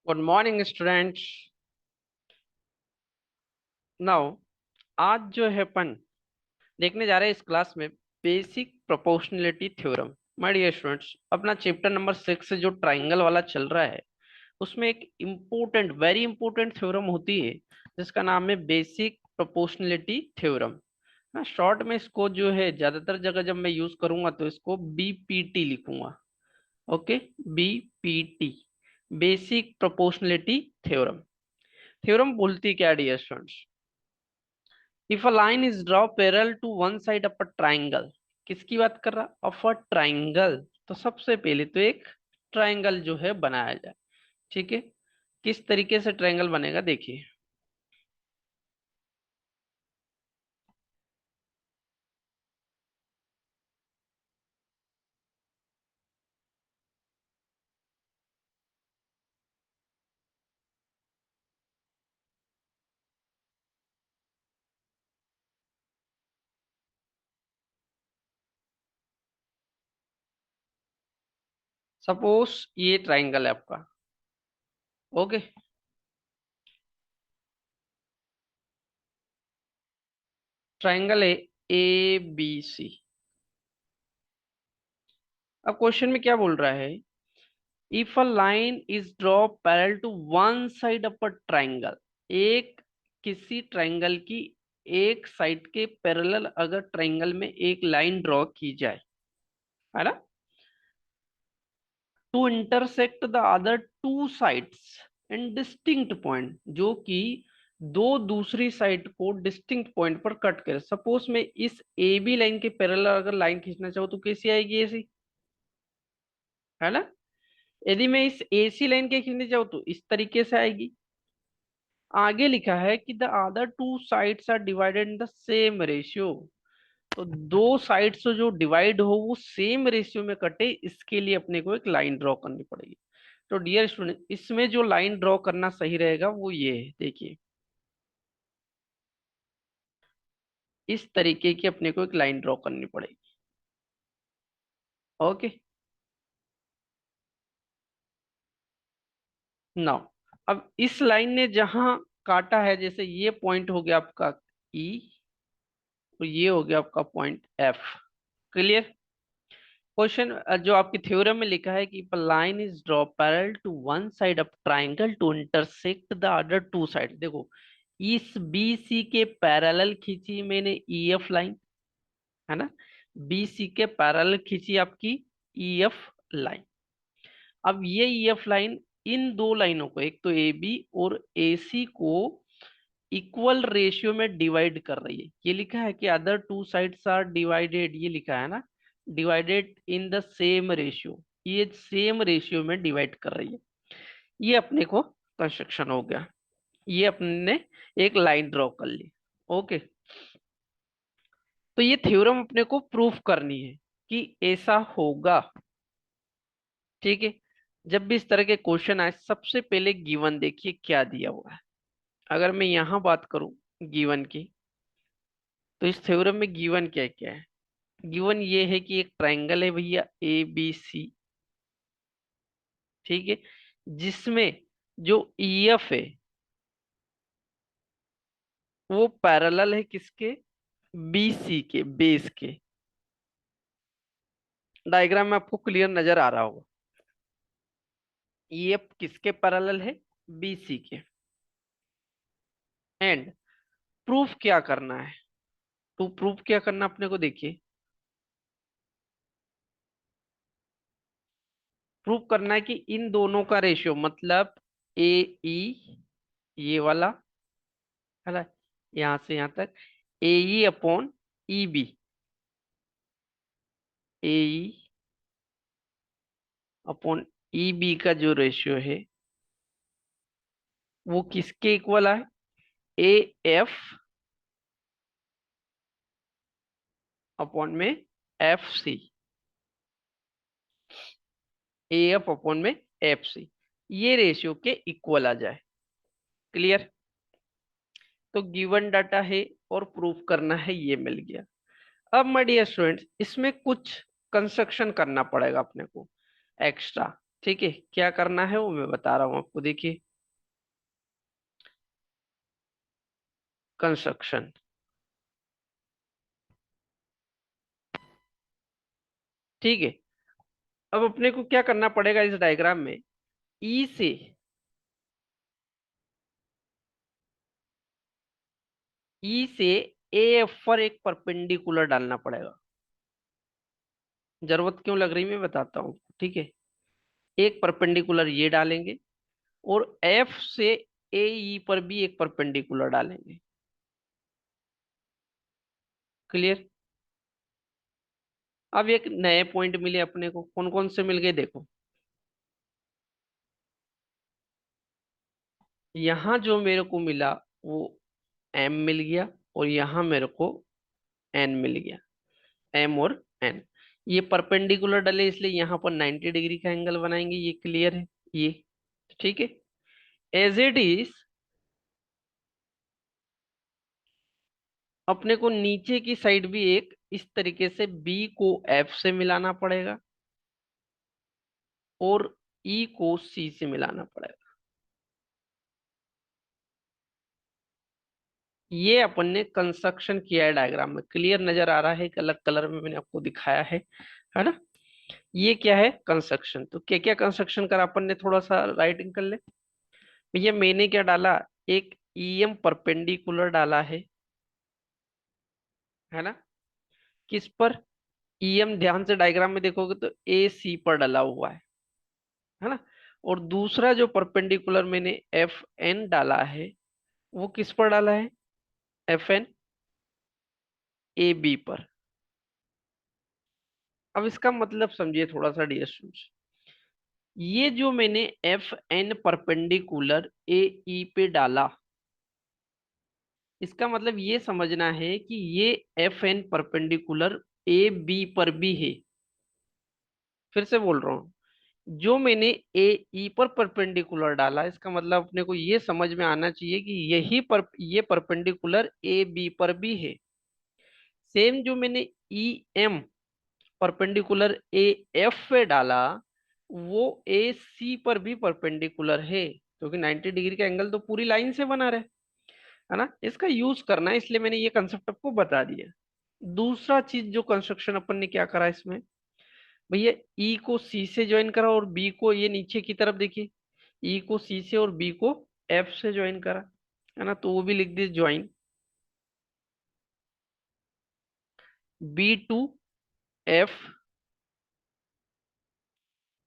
Good morning students. Now आज जो है अपन देखने जा रहे हैं इस क्लास में basic proportionality theorem. My dear students, अपना चैप्टर नंबर 6 जो ट्राइंगल वाला चल रहा है उसमें एक इम्पोर्टेंट वेरी इंपॉर्टेंट थ्योरम होती है जिसका नाम है बेसिक प्रोपोर्शनलिटी थ्योरम। मैं शॉर्ट में इसको जो है ज्यादातर जगह जब मैं यूज करूंगा तो इसको बीपीटी लिखूंगा। Okay, BPT, basic proportionality theorem. Theorem बोलती क्या dear students? If a line is draw parallel to one side of a triangle. किसकी बात कर रहा? Of a triangle. तो सबसे पहले तो एक ट्राइंगल जो है बनाया जाए। ठीक है, किस तरीके से ट्राइंगल बनेगा देखिए। सपोज ये ट्राइंगल है आपका। ओके, ट्राइंगल है ए बी सी। अब क्वेश्चन में क्या बोल रहा है? If a line is draw parallel to one side of a triangle. एक किसी ट्राइंगल की एक साइड के पैरेलल अगर ट्राइंगल में एक लाइन ड्रॉ की जाए, है ना, to intersect the other two sides in distinct point, जो कि दो दूसरी साइड को डिस्टिंक्ट पॉइंट पर कट करे। सपोज मैं इस ए बी लाइन के पैरेलल अगर लाइन खींचना चाहूँ तो कैसी आएगी? ऐसी, है ना। यदि मैं इस ए सी लाइन के खींचने चाहूँ तो इस तरीके से आएगी। आगे लिखा है कि the other two sides are divided in the same ratio. तो दो साइड्स जो डिवाइड हो वो सेम रेशियो में कटे, इसके लिए अपने को एक लाइन ड्रॉ करनी पड़ेगी। तो डियर स्टूडेंट, इसमें जो लाइन ड्रॉ करना सही रहेगा वो ये है, देखिए इस तरीके की अपने को एक लाइन ड्रॉ करनी पड़ेगी। ओके, नाउ अब इस लाइन ने जहां काटा है, जैसे ये पॉइंट हो गया आपका ई और ये हो गया आपका पॉइंट एफ। क्लियर? क्वेश्चन जो आपकी थ्योरम में लिखा है कि line is draw parallel to one side of triangle to intersect the other two side. देखो, इस बी सी के पैरेलल खींची मैंने ई एफ लाइन, है ना। बी सी के पैरेलल खींची आपकी ई एफ लाइन। अब ये ई एफ लाइन इन दो लाइनों को, एक तो ए बी और ए सी को इक्वल रेशियो में डिवाइड कर रही है। ये लिखा है कि other two sides are divided, ये लिखा है ना, divided in the same ratio. ये सेम रेशियो में डिवाइड कर रही है। ये अपने को कंस्ट्रक्शन हो गया। ये अपने ने एक लाइन ड्रॉ कर ली। ओके, तो ये थ्योरम अपने को प्रूफ करनी है कि ऐसा होगा। ठीक है, जब भी इस तरह के क्वेश्चन आए सबसे पहले गिवन देखिए क्या दिया हुआ है। अगर मैं यहां बात करूं गिवन की, तो इस थ्योरम में गिवन क्या क्या है? गिवन ये है कि एक ट्रायंगल है भैया ए बी सी। ठीक है, जिसमें जो ईएफ है वो पैरेलल है किसके? बी सी के बेस के। डायग्राम में आपको क्लियर नजर आ रहा होगा। ईएफ किसके पैरेलल है? बी सी के। एंड प्रूफ क्या करना है? तो प्रूफ क्या करना अपने को देखिए, प्रूफ करना है कि इन दोनों का रेशियो, मतलब ए ई, ये वाला, है ना, यहां से यहां तक A E upon E B, A E upon E B का जो रेशियो है वो किसके इक्वल है? ए एफ अपॉन में F C. A F upon में एफ सी, ये रेशियो के इक्वल आ जाए। क्लियर? तो गिवन डाटा है और प्रूफ करना है, ये मिल गया। अब माय डियर स्टूडेंट्स, इसमें कुछ कंस्ट्रक्शन करना पड़ेगा अपने को एक्स्ट्रा। ठीक है, क्या करना है वो मैं बता रहा हूं आपको, देखिए। कंस्ट्रक्शन। ठीक है, अब अपने को क्या करना पड़ेगा इस डायग्राम में, ई से ई से ए एफ पर एक परपेंडिकुलर डालना पड़ेगा। जरूरत क्यों लग रही मैं बताता हूँ, ठीक है। एक परपेंडिकुलर ये डालेंगे, और एफ से ए ई पर भी एक परपेंडिकुलर डालेंगे। क्लियर। अब एक नए पॉइंट मिले अपने को, कौन कौन से मिल गए देखो। यहां जो मेरे को मिला वो एम मिल गया, और यहां मेरे को एन मिल गया। एम और एन, ये परपेंडिकुलर डले इसलिए यहाँ पर 90 डिग्री का एंगल बनाएंगे, ये क्लियर है ये। ठीक है, एज इट इज अपने को नीचे की साइड भी एक इस तरीके से बी को एफ से मिलाना पड़ेगा, और ई को सी से मिलाना पड़ेगा। ये अपन ने कंस्ट्रक्शन किया है डायग्राम में, क्लियर नजर आ रहा है, एक अलग कलर में मैंने आपको दिखाया है ना। ये क्या है कंस्ट्रक्शन, तो क्या क्या कंस्ट्रक्शन करा अपन ने, थोड़ा सा राइटिंग कर ले। भैया मैंने क्या डाला, एक ईएम परपेंडिकुलर डाला है ना। किस पर, ईएम ध्यान से डायग्राम में देखोगे तो ए सी पर डला हुआ है ना। और दूसरा जो परपेंडिकुलर मैंने एफ एन डाला है, वो किस पर डाला है, एफ एन ए बी पर। अब इसका मतलब समझिए थोड़ा सा डियर स्टूडेंट्स, ये जो मैंने F N perpendicular A E पे डाला, इसका मतलब ये समझना है कि ये F N perpendicular A B पर भी है। फिर से बोल रहा हूं, जो मैंने ए ई पर परपेंडिकुलर डाला, इसका मतलब अपने को ये समझ में आना चाहिए कि ये परपेंडिकुलर ए बी पर भी है। सेम जो मैंने E M perpendicular A F पे डाला, वो ए सी पर भी परपेंडिकुलर है, क्योंकि 90 डिग्री का एंगल तो पूरी लाइन से बना रहे, है ना। इसका यूज करना है, इसलिए मैंने ये कंसेप्ट आपको बता दिया। दूसरा चीज जो कंस्ट्रक्शन अपन ने क्या करा इसमें, भैया ई को सी से ज्वाइन करा, और बी को, ये नीचे की तरफ देखिए, ई को सी से और बी को एफ से ज्वाइन करा, है ना। तो वो भी लिख दिए, join B to F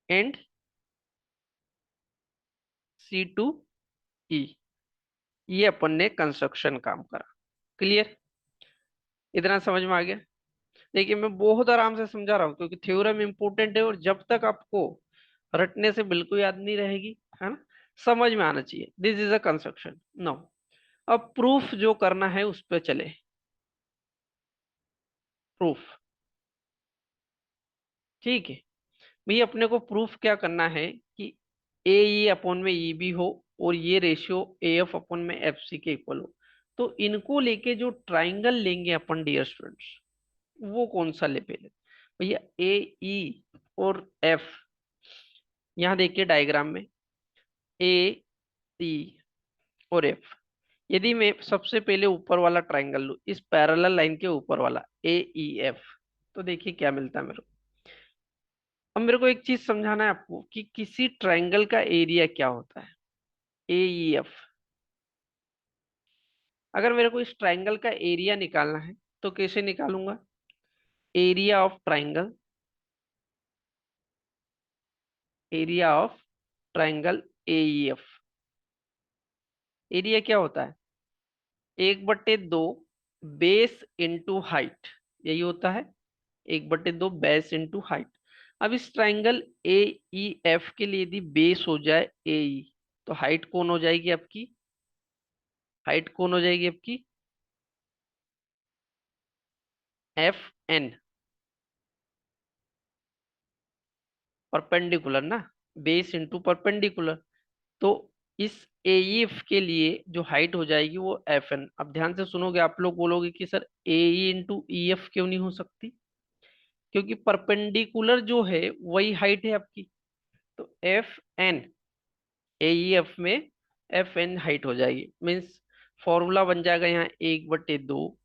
and C to E. ये अपन ने कंस्ट्रक्शन काम करा। क्लियर, इतना समझ में आ गया। देखिए मैं बहुत आराम से समझा रहा हूँ, क्योंकि थ्योरम इंपॉर्टेंट है, और जब तक आपको रटने से बिल्कुल याद नहीं रहेगी, है ना, समझ में आना चाहिए। This is a construction. No, अब प्रूफ जो करना है उस पर चले। प्रूफ, ठीक है। भाई अपने को प्रूफ क्या करना है कि ए ई अपॉन में ई बी हो, और ये रेशियो ए एफ अपॉन में एफ सी के इक्वल हो। तो इनको लेके जो ट्राइंगल लेंगे अपन डियर स्टूडेंट्स, वो कौन सा ले पहले, भैया ए ई और एफ। यहाँ देखिए डायग्राम में ए सी और एफ। यदि मैं सबसे पहले ऊपर वाला ट्राइंगल लूं, इस पैरेलल लाइन के ऊपर वाला ए ई एफ, तो देखिए क्या मिलता है मेरे को। अब मेरे को एक चीज समझाना है आपको कि किसी ट्राइंगल का एरिया क्या होता है, ए ई एफ। अगर मेरे को इस ट्राइंगल का एरिया निकालना है, तो कैसे निकालूंगा, area of triangle, area of triangle A E F. Area क्या होता है, 1/2 बेस इंटू हाइट, यही होता है। 1/2 बेस इंटू हाइट। अब इस ट्राइंगल ए ई एफ के लिए यदि बेस हो जाए ए ई, तो हाइट कौन हो जाएगी आपकी, हाइट कौन हो जाएगी आपकी, एफ एन, परपेंडिकुलर ना, बेस इंटू परपेंडिकुलर। तो इस ए एफ के लिए जो हाइट हो जाएगी वो एफ एन। अब ध्यान से सुनोगे, आप लोग बोलोगे कि सर ए ई इंटू ई एफ क्यों नहीं हो सकती, क्योंकि परपेंडिकुलर जो है वही हाइट है आपकी, तो एफ एन, ए ई एफ में एफ एन हाइट हो जाएगी, मीन्स फॉर्मूला बन जाएगा यहाँ 1/2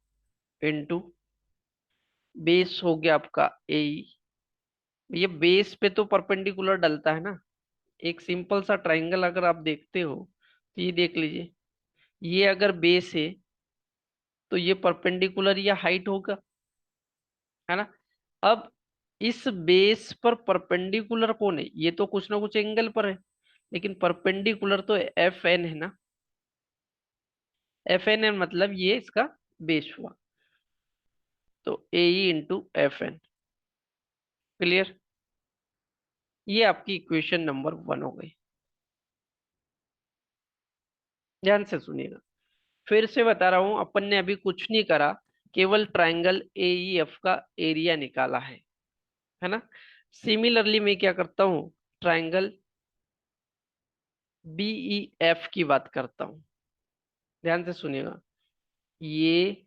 इंटू बेस हो गया आपका ए ई। ये बेस पे तो परपेंडिकुलर डलता है ना, एक सिंपल सा ट्राइंगल अगर आप देखते हो तो ये देख लीजिए, ये अगर बेस है तो ये परपेंडिकुलर या हाइट होगा, है ना। अब इस बेस पर परपेंडिकुलर कौन है, ये तो कुछ ना कुछ एंगल पर है, लेकिन परपेंडिकुलर तो एफ एन है ना। एफ एन है मतलब ये इसका बेस हुआ, तो A E into F N. Clear. ये आपकी इक्वेशन नंबर 1 हो गई। ध्यान से सुनिएगा, फिर से बता रहा हूं, अपन ने अभी कुछ नहीं करा, केवल ट्राइंगल ए ई एफ का एरिया निकाला है ना। सिमिलरली मैं क्या करता हूँ, ट्राइंगल बी ई एफ की बात करता हूँ। ध्यान से सुनिएगा, ये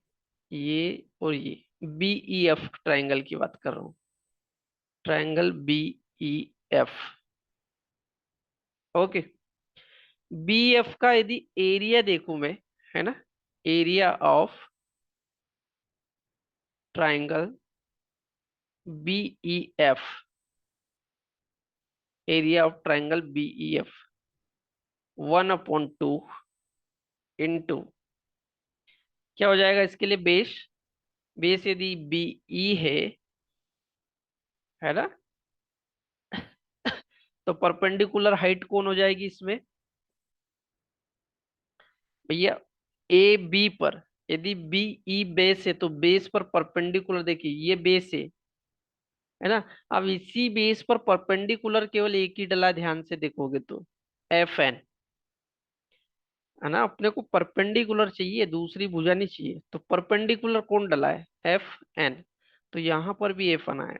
और ये बी ई एफ ट्राइंगल की बात कर रहा हूँ, triangle B E F. Okay. B F का यदि एरिया देखूं मैं, है ना, area of triangle B E F, area of triangle B E F 1/2 into, क्या हो जाएगा इसके लिए, बेस। बेस यदि बी ई है ना, तो परपेंडिकुलर हाइट कौन हो जाएगी इसमें भैया, ए बी पर। यदि बी ई बेस है तो बेस पर परपेंडिकुलर, देखिए ये बेस है ना। अब इसी बेस पर परपेंडिकुलर केवल एक ही डला, ध्यान से देखोगे तो एफ एन, है ना। अपने को परपेंडिकुलर चाहिए, दूसरी भुजा नहीं चाहिए, तो परपेंडिकुलर कौन डला है, एफ एन। तो यहां पर भी एफ एन आया।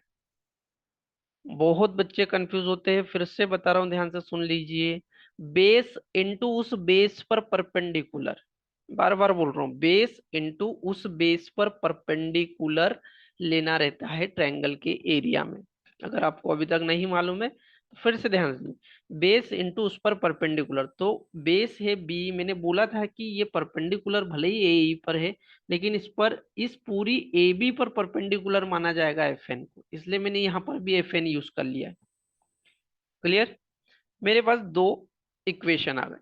बहुत बच्चे कंफ्यूज होते हैं, फिर से बता रहा हूं, ध्यान से सुन लीजिए। बेस इनटू उस बेस पर परपेंडिकुलर, बार बार बोल रहा हूं, बेस इनटू उस बेस पर परपेंडिकुलर लेना रहता है ट्रायंगल के एरिया में। अगर आपको अभी तक नहीं मालूम है तो फिर से ध्यान से, बेस इनटू उस पर परपेंडिकुलर, तो बेस है बी, मैंने बोला था कि ये परपेंडिकुलर भले ही ए ई पर है, लेकिन इस पर, इस पूरी ए बी पर परपेंडिकुलर माना जाएगा एफ एन को, इसलिए मैंने यहाँ पर भी एफ एन यूज कर लिया है। क्लियर। मेरे पास दो इक्वेशन आ गए,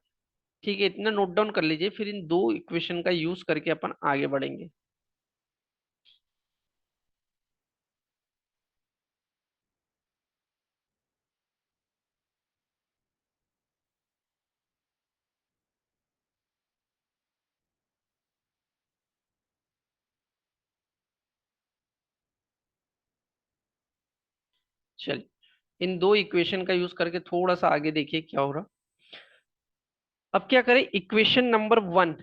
ठीक है, इतना नोट डाउन कर लीजिए, फिर इन दो इक्वेशन का यूज करके अपन आगे बढ़ेंगे। चलिए, इन दो इक्वेशन का यूज करके थोड़ा सा आगे देखिए क्या हो रहा। अब क्या करें, इक्वेशन नंबर 1,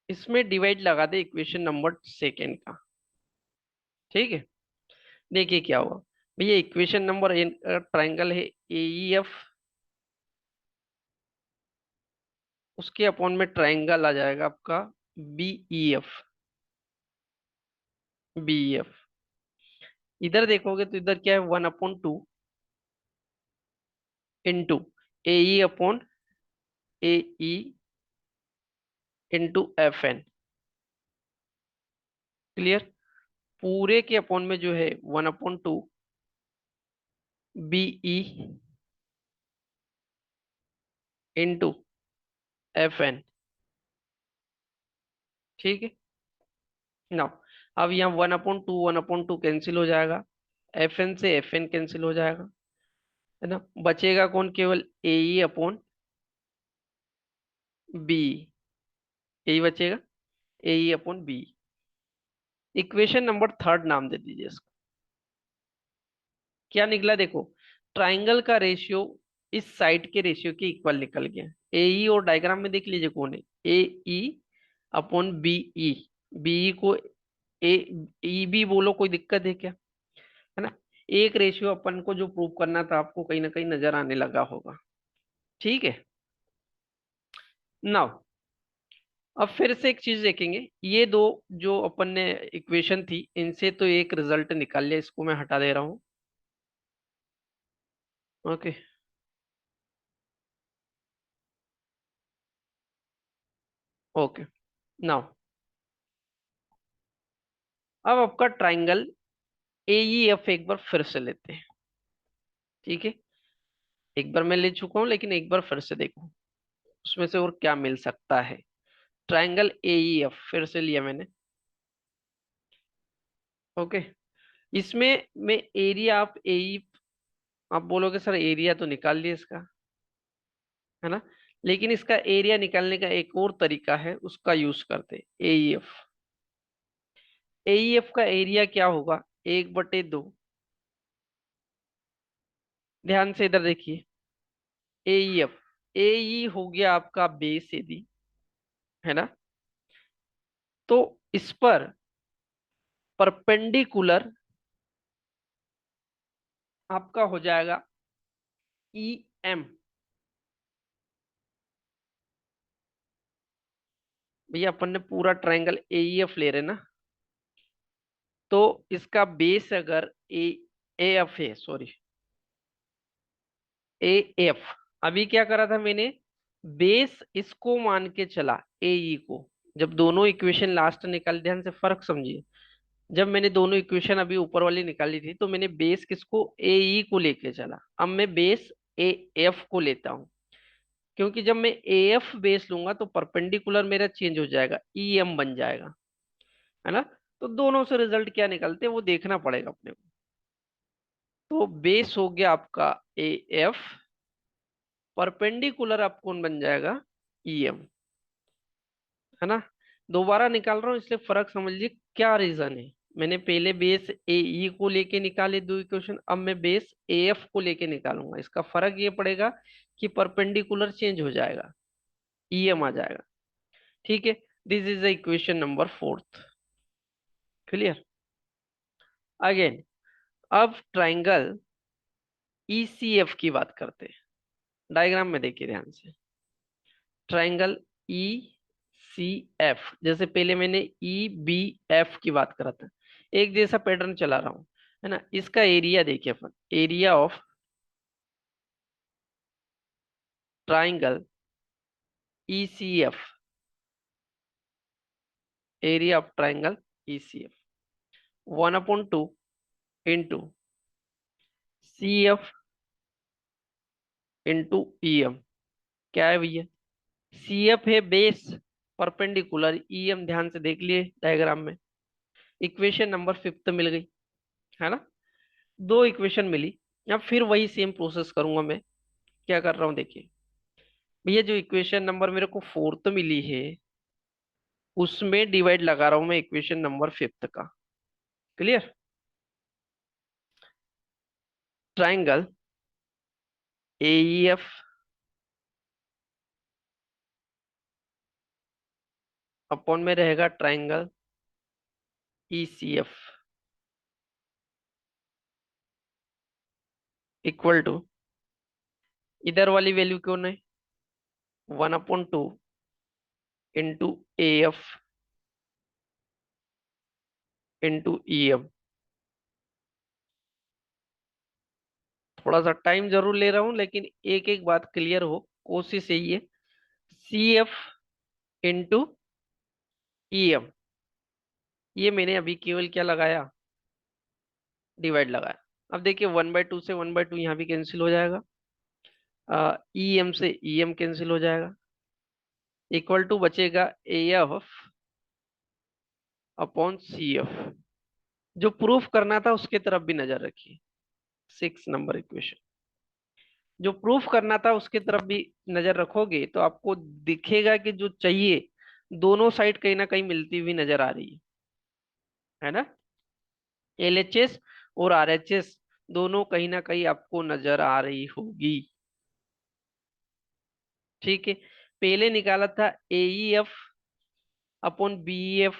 इसमें डिवाइड लगा दे इक्वेशन नंबर सेकेंड का। ठीक है, देखिए क्या हुआ भैया, इक्वेशन नंबर ट्राइंगल है ए ई एफ, उसके अपॉन में ट्राइंगल आ जाएगा आपका B E F. B E F, इधर देखोगे तो इधर क्या है, 1/2 into A E upon A E into F N. Clear. पूरे के अपॉन में जो है 1/2 B E into F N. ठीक है ना। अब यहाँ 1/2 कैंसिल हो जाएगा, एफ एन से एफ एन कैंसिल हो जाएगा, है ना। बचेगा कौन, केवल ए ई अपॉन बी, यही बचेगा, A E upon B. Equation number 3 नाम दे दीजिए इसको। क्या निकला देखो, ट्राइंगल का रेशियो इस साइड के रेशियो के इक्वल निकल गया। ए ई, और डायग्राम में देख लीजिए कौन है, A E upon B E. B को ए ई बी बोलो, कोई दिक्कत है क्या, है ना। एक रेशियो अपन को जो प्रूव करना था, आपको कहीं ना कहीं नजर आने लगा होगा। ठीक है। नाउ, अब फिर से एक चीज देखेंगे, ये दो जो अपन ने इक्वेशन थी, इनसे तो एक रिजल्ट निकाल लिया, इसको मैं हटा दे रहा हूं। ओके। ओके। नाउ अब आपका ट्राइंगल एईएफ एक बार फिर से लेते हैं। ठीक है, एक बार मैं ले चुका हूं लेकिन एक बार फिर से देखो उसमें से और क्या मिल सकता है। ट्राइंगल एईएफ फिर से लिया मैंने। ओके। इसमें मैं एरिया आप एई, आप बोलोगे सर एरिया तो निकाल लिया इसका, है ना, लेकिन इसका एरिया निकालने का एक और तरीका है, उसका यूज करते एईएफ। एईएफ का एरिया क्या होगा, 1/2। ध्यान से इधर देखिए, एईएफ, एई हो गया आपका बेस यदि, है ना, तो इस पर परपेंडिकुलर आपका हो जाएगा ई एम। भैया अपन ने पूरा ट्रायंगल एईएफ ले रहे ना, तो इसका बेस अगर ए एफ है, सॉरी ए एफ, अभी क्या करा था मैंने, बेस इसको मान के चला एई को। जब दोनों इक्वेशन लास्ट निकाल, ध्यान से फर्क समझिए, जब मैंने दोनों इक्वेशन अभी ऊपर वाली निकाली थी तो मैंने बेस किसको, एई को लेके चला। अब मैं बेस ए एफ को लेता हूं, क्योंकि जब मैं ए एफ बेस लूंगा तो परपेंडिकुलर मेरा चेंज हो जाएगा, ई एम बन जाएगा, है ना। तो दोनों से रिजल्ट क्या निकलते हैं वो देखना पड़ेगा अपने को। तो बेस हो गया आपका ए एफ, परपेंडिकुलर आप कौन बन जाएगा, ई एम, है ना। दोबारा निकाल रहा हूँ इसलिए फर्क समझ लीजिए क्या रीजन है। मैंने पहले बेस ए ई को लेके निकाले दो इक्वेशन, अब मैं बेस ए एफ को लेके निकालूंगा। इसका फर्क ये पड़ेगा कि परपेंडिकुलर चेंज हो जाएगा, ई एम आ जाएगा। ठीक है, this is the equation number fourth. Clear. Again, अब ट्राइंगल ईसीएफ की बात करते हैं। डायग्राम में देखिए ध्यान से, ट्राइंगल ई सी एफ, जैसे पहले मैंने ई बी एफ की बात करा था, एक जैसा पैटर्न चला रहा हूं, है ना। इसका एरिया देखिए अपन, area of triangle E C F, area of triangle E C F 1/2 into C F into E M. क्या है भैया, सी एफ है बेस, परपेंडिकुलर ई एम, ध्यान से देख लिए डायग्राम में। इक्वेशन नंबर फिफ्थ मिल गई, है ना। दो इक्वेशन मिली। अब फिर वही सेम प्रोसेस करूंगा मैं। क्या कर रहा हूं देखिए, भैया जो इक्वेशन नंबर मेरे को फोर्थ मिली है उसमें डिवाइड लगा रहा हूं मैं इक्वेशन नंबर फिफ्थ का। क्लियर। ट्राइंगल एईएफ अपॉन में रहेगा ट्राइंगल ईसीएफ इक्वल टू, इधर वाली वैल्यू कौन है, 1/2 into A F into E M. थोड़ा सा टाइम जरूर ले रहा हूं लेकिन एक एक बात क्लियर हो, कोशिश यही है। C F into E M, ये मैंने अभी केवल क्या लगाया, डिवाइड लगाया। अब देखिए 1/2 से 1/2 यहाँ भी कैंसिल हो जाएगा, ई एम से ई एम कैंसिल हो जाएगा, इक्वल टू बचेगा A F upon C F. जो प्रूफ करना था उसके तरफ भी नजर रखिए, 6 नंबर इक्वेशन, जो प्रूफ करना था उसके तरफ भी नजर रखोगे तो आपको दिखेगा कि जो चाहिए दोनों साइड कहीं ना कहीं मिलती हुई नजर आ रही है ना। एलएचएस और आरएचएस दोनों कहीं ना कहीं आपको नजर आ रही होगी। ठीक है, पहले निकाला था एईएफ अपॉन बीईएफ,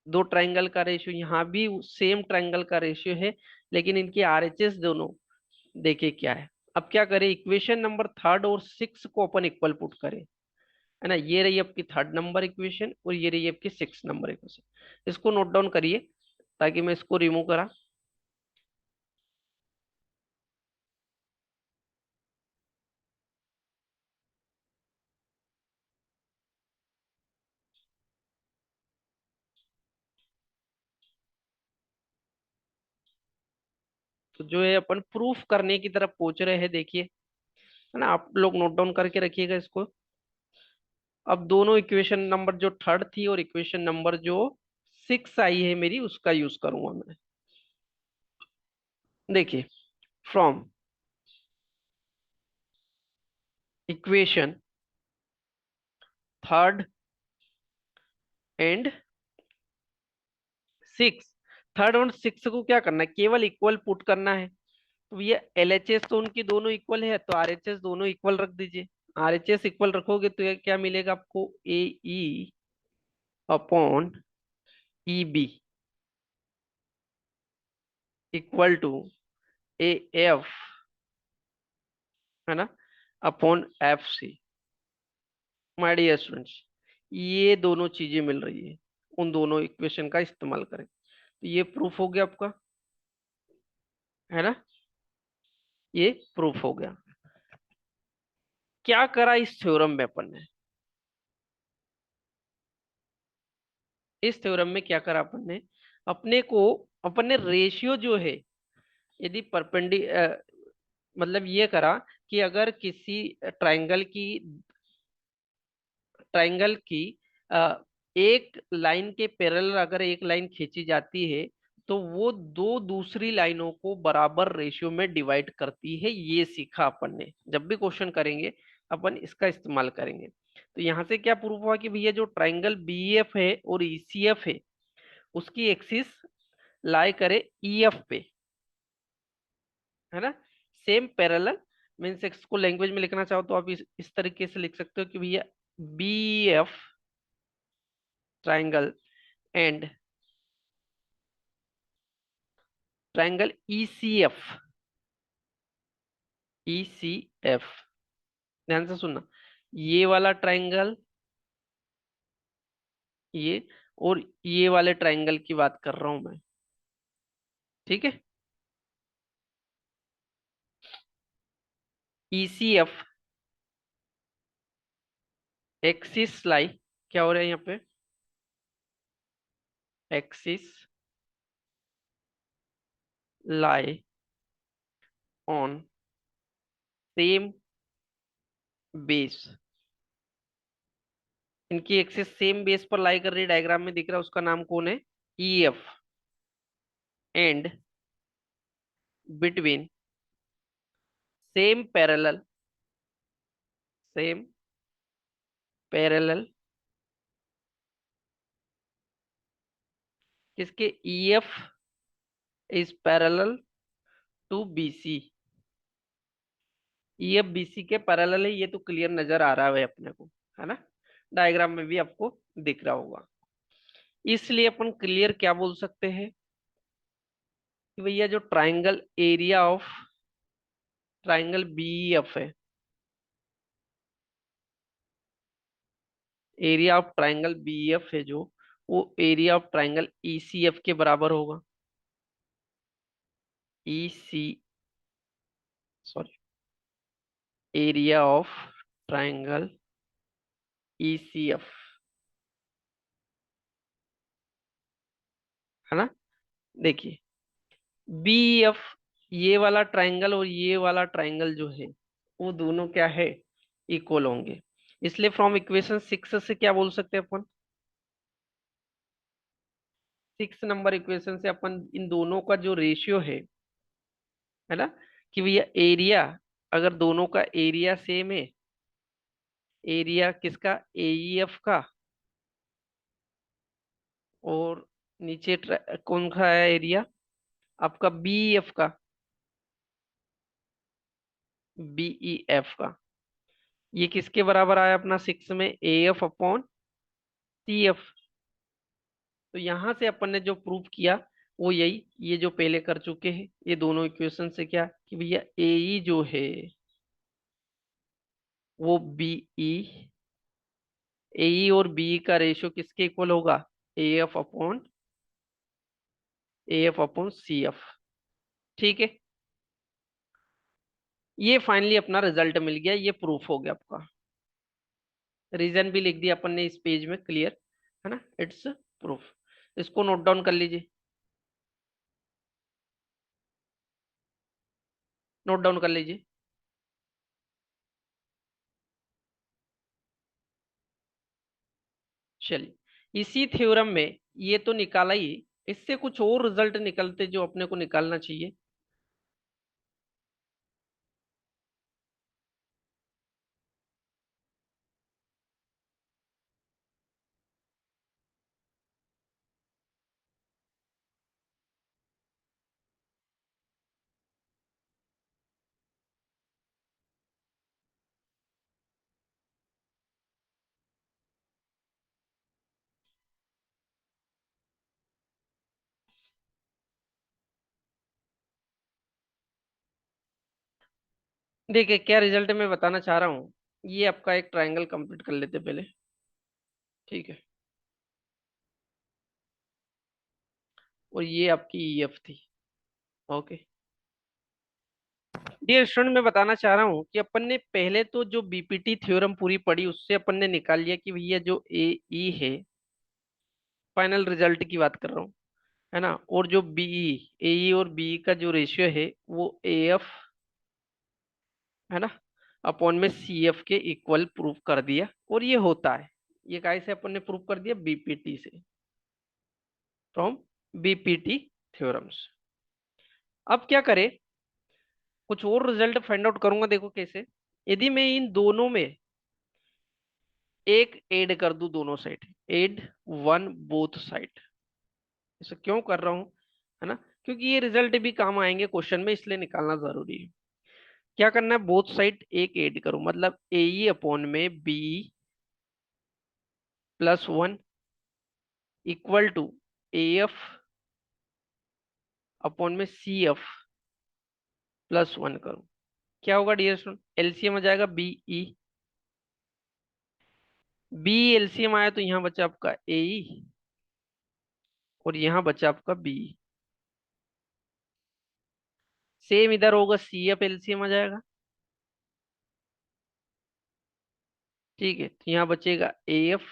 दो ट्रायंगल का रेशियो, यहाँ भी सेम ट्रायंगल का रेशियो है, लेकिन इनकी आरएचएस दोनों देखिए क्या है। अब क्या करें, इक्वेशन नंबर थर्ड और सिक्स को अपन इक्वल पुट करें, है ना। ये रही आपकी थर्ड नंबर इक्वेशन और ये रही आपकी 6 नंबर इक्वेशन। इसको नोट डाउन करिए ताकि मैं इसको रिमूव करा। तो जो है अपन प्रूफ करने की तरफ पहुंच रहे हैं, देखिए, है ना। आप लोग नोट डाउन करके रखिएगा इसको। अब दोनों इक्वेशन नंबर जो थर्ड थी और इक्वेशन नंबर जो 6 आई है मेरी, उसका यूज करूंगा मैं। देखिए, from equation third and 6, third और 6 को क्या करना है, केवल इक्वल पुट करना है। तो ये LHS तो उनकी दोनों इक्वल है, तो RHS दोनों इक्वल रख दीजिए। RHS इक्वल रखोगे तो ये क्या मिलेगा आपको, AE upon EB equal to AF, है ना, upon FC। My dear students, ये दोनों चीजें मिल रही है, उन दोनों इक्वेशन का इस्तेमाल करें, तो ये प्रूफ हो गया आपका, है ना। ये प्रूफ हो गया। क्या करा इस थ्योरम में अपन ने, इस थ्योरम में क्या करा अपन ने, अपने को, अपन ने रेशियो जो है, यदि परपेंडि मतलब ये करा कि अगर किसी ट्राइंगल की अ, एक लाइन के पैरेलल अगर एक लाइन खींची जाती है, तो वो दो दूसरी लाइनों को बराबर रेशियो में डिवाइड करती है। ये सीखा अपन ने, जब भी क्वेश्चन करेंगे अपन इसका इस्तेमाल करेंगे। तो यहाँ से क्या प्रूफ हुआ कि भैया जो ट्राइंगल BF है और ECF है, उसकी एक्सिस लाई करे EF पे, है ना। सेम पैरेलल मीन्स, इसको लैंग्वेज में लिखना चाहो तो आप इस तरीके से लिख सकते हो कि भैया BF triangle and triangle ECF, ध्यान से सुनना, ये वाला ट्राइंगल, ये, और ये वाले ट्राइंगल की बात कर रहा हूं मैं, ठीक है। ECF एक्सिस लाई, क्या हो रहा है यहाँ पे, axis lie on same base, इनकी एक्सिस सेम बेस पर लाई कर रही है, डायग्राम में दिख रहा है, उसका नाम कौन है, EF, and between same parallel, same parallel किसके, EF is parallel to BC, EF BC के पैरेलल है, ये तो क्लियर नजर आ रहा है अपने को, है ना। डायग्राम में भी आपको दिख रहा होगा। इसलिए अपन क्लियर क्या बोल सकते हैं कि भैया जो triangle area of triangle BEF है, एरिया ऑफ ट्राइंगल BEF है जो, वो एरिया ऑफ ट्राइंगल ECF के बराबर होगा। EC, sorry, area of triangle ECF, है ना। देखिए, BEF, ये वाला ट्राइंगल और ये वाला ट्राइंगल जो है, वो दोनों क्या है, इक्वल होंगे। इसलिए फ्रॉम इक्वेशन 6 से क्या बोल सकते हैं अपन, 6 नंबर इक्वेशन से अपन इन दोनों का जो रेशियो है ना, कि भैया एरिया, अगर दोनों का एरिया सेम है, एरिया किसका, AEF का, और नीचे कौन सा है एरिया, आपका BEF का, BEF का, ये किसके बराबर आया अपना 6 में, AF अपॉन CF। तो यहां से अपन ने जो प्रूव किया वो यही, ये जो पहले कर चुके हैं, ये दोनों इक्वेशन से क्या, कि भैया AE जो है वो AE और BE का रेशियो किसके इक्वल होगा, AF अपॉन CF, ठीक है। ये फाइनली अपना रिजल्ट मिल गया, ये प्रूफ हो गया आपका। रीजन भी लिख दिया अपन ने इस पेज में, क्लियर, है ना, इट्स प्रूफ। इसको नोट डाउन कर लीजिए। नोट डाउन कर लीजिए। चलिए, इसी थ्योरम में ये तो निकाला ही, इससे कुछ और रिजल्ट निकलते जो अपने को निकालना चाहिए। देखिए क्या रिजल्ट मैं बताना चाह रहा हूँ। ये आपका एक ट्रायंगल कंप्लीट कर लेते पहले। ठीक है। और ये आपकी ईएफ थी। ओके। डियर स्टूडेंट, मैं बताना चाह रहा हूँ कि अपन ने पहले तो जो बीपीटी थ्योरम पूरी पढ़ी उससे अपन ने निकाल लिया कि भैया जो ए ई है, फाइनल रिजल्ट की बात कर रहा हूँ, है ना। और जो बीई, एई और बीई का जो रेशियो है वो एएफ, है ना, अपॉन में सीएफ के इक्वल प्रूव कर दिया। और ये होता है। ये कैसे अपन ने प्रूव कर दिया? बीपीटी से, फ्रॉम बीपीटी थ्योरम्स। अब क्या करें? कुछ और रिजल्ट फाइंड आउट करूंगा। देखो कैसे, यदि मैं इन दोनों में एक ऐड कर दूं, दोनों side add one both side, ऐसा क्यों कर रहा हूं, है ना, क्योंकि ये रिजल्ट भी काम आएंगे क्वेश्चन में, इसलिए निकालना जरूरी है। क्या करना है? बोथ साइड एक ऐड करूं, मतलब ए अपॉन में B +1 equal to F upon में सी एफ +1 करूं। क्या होगा डियर स्टूडेंट? एलसीएम आ जाएगा बीई, बी एलसीएम आया तो यहाँ बचा आपका ए और यहाँ बचा आपका बी। सेम इधर होगा, सी एफ एलसीएम आ जाएगा। ठीक है, तो यहाँ बचेगा A F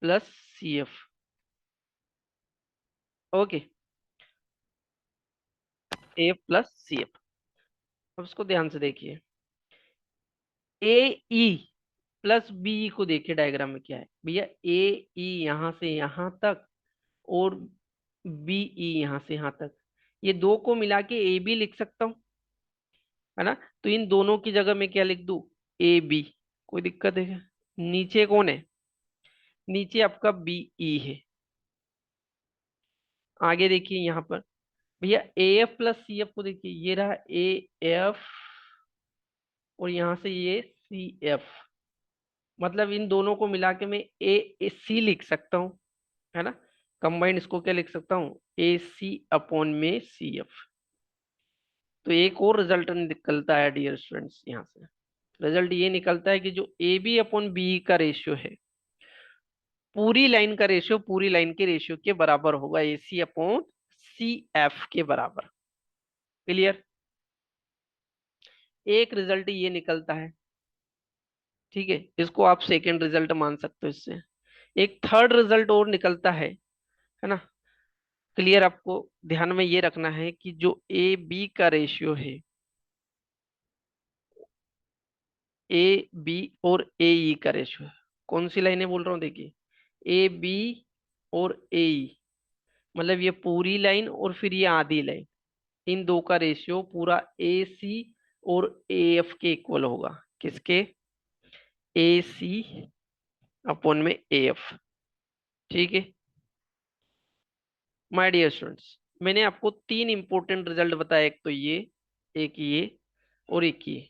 plus C F. Okay, A F plus C F. अब इसको ध्यान से देखिए, ए ई प्लस बी को देखिए डायग्राम में क्या है भैया। ए ई यहां से यहां तक और बी ई यहां से यहां तक, ये दो को मिला के ए बी लिख सकता हूं, है ना। तो इन दोनों की जगह मैं क्या लिख दूं? A B. कोई दिक्कत है क्या? नीचे कौन है? नीचे आपका बी ई है। आगे देखिए यहाँ पर भैया A F plus C F को देखिए, ये रहा ए एफ और यहां से ये सी एफ। मतलब इन दोनों को मिला के मैं ए सी लिख सकता हूँ, है ना। कंबाइंड इसको क्या लिख सकता हूँ? ए सी अपॉन में सी एफ। तो एक और रिजल्ट निकलता है डियर स्टूडेंट्स यहाँ से। रिजल्ट ये निकलता है कि जो ए बी अपॉन बी का रेशियो है, पूरी लाइन का रेशियो पूरी लाइन के रेशियो के बराबर होगा, ए सी अपॉन सी एफ के बराबर। क्लियर? एक रिजल्ट ये निकलता है। ठीक है, इसको आप सेकेंड रिजल्ट मान सकते हो इससे। एक थर्ड रिजल्ट और निकलता है ना। क्लियर? आपको ध्यान में ये रखना है कि जो ए बी का रेशियो है, ए बी और ए ई का रेशियो है। कौन सी लाइनें बोल रहा हूँ देखिए, ए बी और ए ई, मतलब ये पूरी लाइन और फिर ये आधी लाइन, इन दो का रेशियो पूरा ए सी और ए एफ के इक्वल होगा। किसके? ए सी अपॉन में ए एफ। ठीक है माय डियर स्टूडेंट्स, मैंने आपको तीन इंपॉर्टेंट रिजल्ट बताया, एक तो ये, एक ये और एक ये।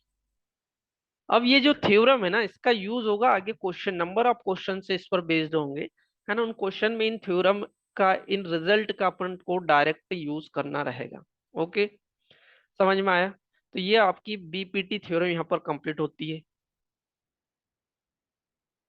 अब ये जो थ्योरम है ना, इसका यूज होगा आगे क्वेश्चन, नंबर ऑफ क्वेश्चन से इस पर बेस्ड होंगे, है ना। उन क्वेश्चन में इन थ्योरम का, इन रिजल्ट का अपन को डायरेक्ट यूज करना रहेगा। ओके, समझ में आया? तो ये आपकी बीपीटी थ्योरम यहाँ पर कंप्लीट होती है।